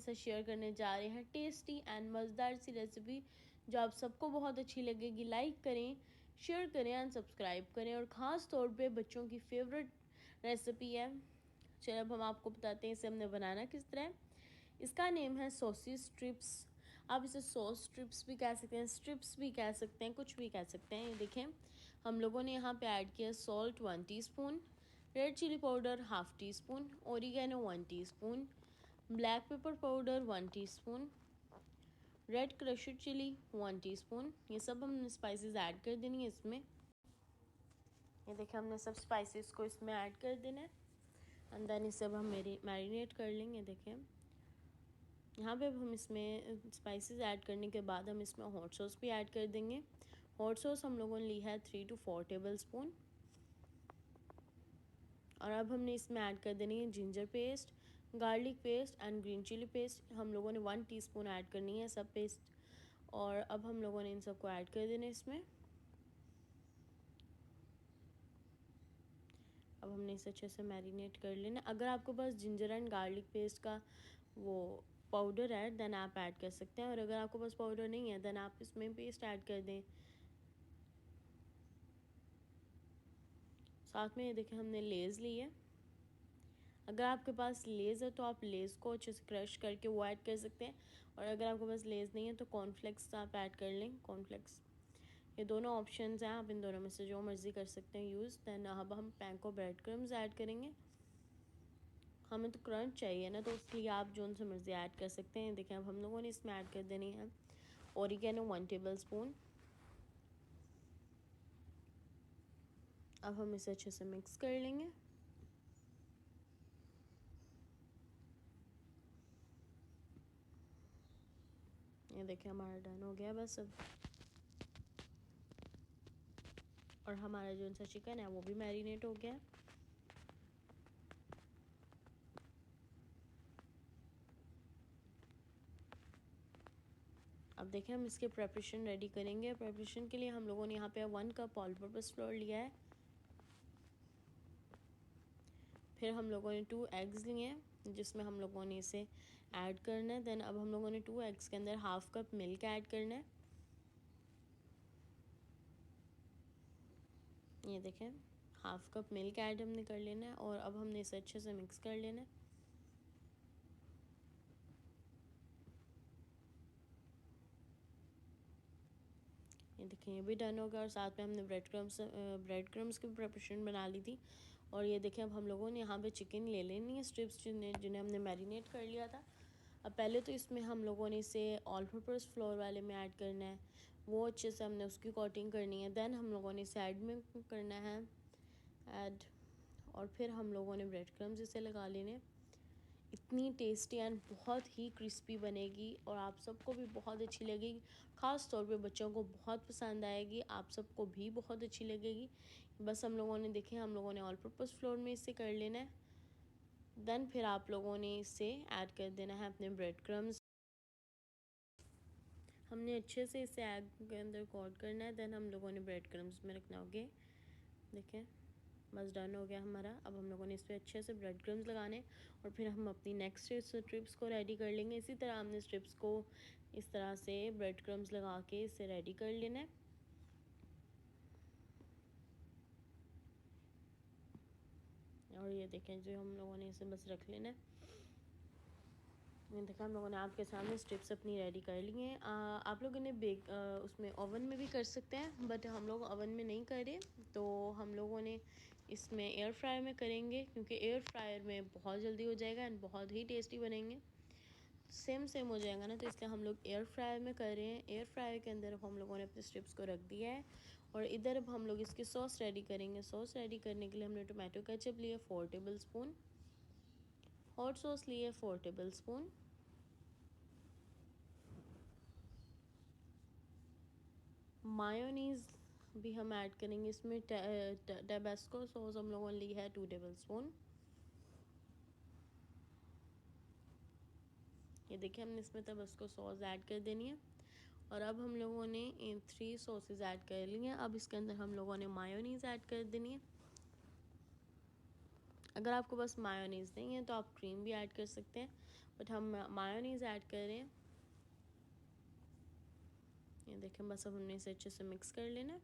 आपके साथ शेयर करने जा रहे हैं टेस्टी एंड मज़ेदार सी रेसिपी जो आप सबको बहुत अच्छी लगेगी। लाइक करें, शेयर करें एंड सब्सक्राइब करें। और ख़ास तौर पे बच्चों की फेवरेट रेसिपी है। चलिए अब हम आपको बताते हैं इसे हमने बनाना किस तरह। इसका नेम है सॉसेज स्ट्रिप्स। आप इसे सॉस स्ट्रिप्स भी कह सकते हैं, स्ट्रिप्स भी कह सकते हैं, कुछ भी कह सकते हैं। ये देखें, हम लोगों ने यहाँ पे ऐड किया salt 1 teaspoon, red chilli powder 1/2 teaspoon, oregano 1 teaspoon, black pepper powder 1 teaspoon, red crushed chilli 1 teaspoon. ये सब हमने स्पाइसेस ऐड कर देनी है इसमें। ये देखें, हमने सब स्पाइसेस को इसमें ऐड कर देना है एंड देन इसे अब हम मैरिनेट कर लेंगे। देखें, यहाँ पे अब हम इसमें स्पाइसेस ऐड करने के बाद हम इसमें हॉट सॉस भी ऐड कर देंगे। हॉट सॉस हम लोगों ने ली है 3 to 4 टेबल स्पून। और अब हमने इसमें ऐड कर देनी है ginger paste, garlic paste and green chilli paste. हम लोगों ने 1 टीस्पून ऐड करनी है सब पेस्ट। और अब हम लोगों ने इन सबको ऐड कर देना है इसमें। अब हमने इसे अच्छे से मैरिनेट कर लेना। अगर आपके पास जिंजर एंड गार्लिक पेस्ट का वो पाउडर है देन आप ऐड कर सकते हैं, और अगर आपके पास पाउडर नहीं है देन आप इसमें पेस्ट ऐड कर दें। साथ में ये देखें, हमने लेज़ ली है। अगर आपके पास लेज़ है तो आप लेज़ को अच्छे से क्रश करके वो ऐड कर सकते हैं, और अगर आपके पास लेज़ नहीं है तो कॉर्नफ्लेक्स आप ऐड कर लें। कॉर्नफ्लेक्स, ये दोनों ऑप्शंस हैं, आप इन दोनों में से जो मर्ज़ी कर सकते हैं यूज़। दैन अब हम पैन को ब्रेड क्रम्स ऐड करेंगे। हमें तो क्रंच चाहिए ना, तो इसलिए आप जो उनसे मर्ज़ी ऐड कर सकते हैं। देखें, अब हम लोगों ने इसमें ऐड कर देनी है ओरिगेनो 1 टेबल स्पून। अब हम इसे अच्छे से मिक्स कर लेंगे। ये देखिए, हमारा डन हो गया बस अब। और हमारा जो सा चिकन है वो भी मैरिनेट हो गया। अब देखें, हम इसके प्रेपरेशन रेडी करेंगे। प्रेपरेशन के लिए हम लोगों ने यहाँ पे 1 कप ऑल पर्पस फ्लोर लिया है। फिर हम लोगों ने 2 एग्स लिए हैं जिसमें हम लोगों ने इसे ऐड करना है। देन अब हम लोगों ने 2 एग्स के अंदर 1/2 कप मिल्क ऐड करना है। ये देखें, 1/2 कप मिल्क ऐड हमने कर लेना है। और अब हमने इसे अच्छे से मिक्स कर लेना है। ये देखें, ये भी डन हो गया। और साथ में हमने ब्रेड क्रम्स की प्रिपरेशन बना ली थी। और ये देखें, अब हम लोगों ने यहाँ पे चिकन ले लेनी है स्ट्रिप्स जिन्हें हमने मैरिनेट कर लिया था। अब पहले तो इसमें हम लोगों ने इसे ऑल पर्पस फ्लोर वाले में ऐड करना है, वो अच्छे से हमने उसकी कोटिंग करनी है। देन हम लोगों ने इसे ऐड में करना है ऐड, और फिर हम लोगों ने ब्रेड क्रम्स इसे लगा लेने। इतनी टेस्टी एंड बहुत ही क्रिस्पी बनेगी और आप सबको भी बहुत अच्छी लगेगी। ख़ास तौर पे बच्चों को बहुत पसंद आएगी, आप सबको भी बहुत अच्छी लगेगी। बस हम लोगों ने देखे, हम लोगों ने ऑल पर्पस फ्लोर में इसे कर लेना है। देन फिर आप लोगों ने इसे ऐड कर देना है अपने ब्रेड क्रम्स। हमने अच्छे से इसे एग के अंदर कोट करना है। देन हम लोगों ने ब्रेड क्रम्स में रखना होगा। देखें, बस डन हो गया हमारा। अब हम लोगों ने इस पर अच्छे से ब्रेड क्रम्स लगाने और फिर हम अपनी नेक्स्ट स्ट्रिप्स को रेडी कर लेंगे। इसी तरह हमने स्ट्रिप्स को इस तरह से ब्रेड क्रम्स लगा के इसे रेडी कर लेना है। और ये देखें, जो हम लोगों ने इसे बस रख लेना है। ये देखा, हम लोगों ने आपके सामने स्ट्रिप्स अपनी रेडी कर ली हैं। आप लोगों ने उसमें ओवन में भी कर सकते हैं, बट हम लोग ओवन में नहीं कर रहे, तो हम लोगों ने इसमें एयर फ्रायर में करेंगे, क्योंकि एयर फ्रायर में बहुत जल्दी हो जाएगा एंड बहुत ही टेस्टी बनेंगे। सेम हो जाएगा ना, तो इसलिए हम लोग एयर फ्रायर में कर रहे हैं। एयर फ्रायर के अंदर हम लोगों ने अपने स्ट्रिप्स को रख दिया है। और इधर अब हम लोग इसकी सॉस रेडी करेंगे। सॉस रेडी करने के लिए हमने टोमेटो केचप लिए 4 टेबल स्पून, हॉट सॉस लिए 4 टेबल स्पून, मायोनीज़ भी हम ऐड करेंगे इसमें। टैबास्को सॉस हम लोगों ने ली है 2 टेबल स्पून। ये देखिए, हमने इसमें टैबास्को सॉस ऐड कर देनी है। और अब हम लोगों ने 3 सॉसेस ऐड कर ली हैं। अब इसके अंदर हम लोगों ने मायोनीज़ ऐड कर देनी है। अगर आपको बस मायोनीज़ नहीं है तो आप क्रीम भी ऐड कर सकते हैं, बट हम मायोनीज़ ऐड कर रहे हैं। ये देखें, बस अब हमने इसे अच्छे से मिक्स कर लेना है।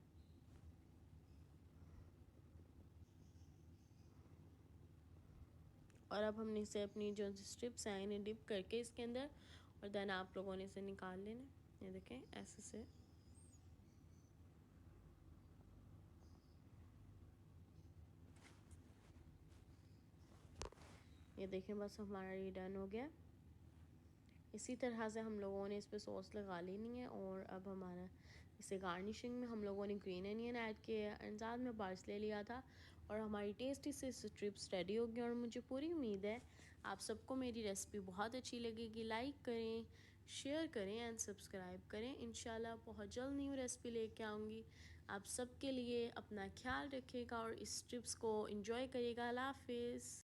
और अब हमने इसे अपनी जो स्ट्रिप्स हैं इन्हें डिप करके इसके अंदर, और देन आप लोगों ने इसे निकाल लेना। ये देखें ऐसे से। ये देखें बस हमारा ये डन हो गया। इसी तरह से हम लोगों ने इस पर सॉस लगा लेनी है। और अब हमारा इसे गार्निशिंग में हम लोगों ने ग्रीन अनियन ऐड किया है एंड साथ में पार्सले लिया था, और हमारी टेस्टी से स्ट्रिप्स रेडी हो गई। और मुझे पूरी उम्मीद है आप सबको मेरी रेसिपी बहुत अच्छी लगेगी। लाइक करें, शेयर करें एंड सब्सक्राइब करें। इंशाल्लाह बहुत जल्द न्यू रेसिपी लेके आऊँगी। आप सबके लिए अपना ख्याल रखिएगा और इस स्ट्रिप्स को इंजॉय करिएगा। अल्लाह हाफिज़।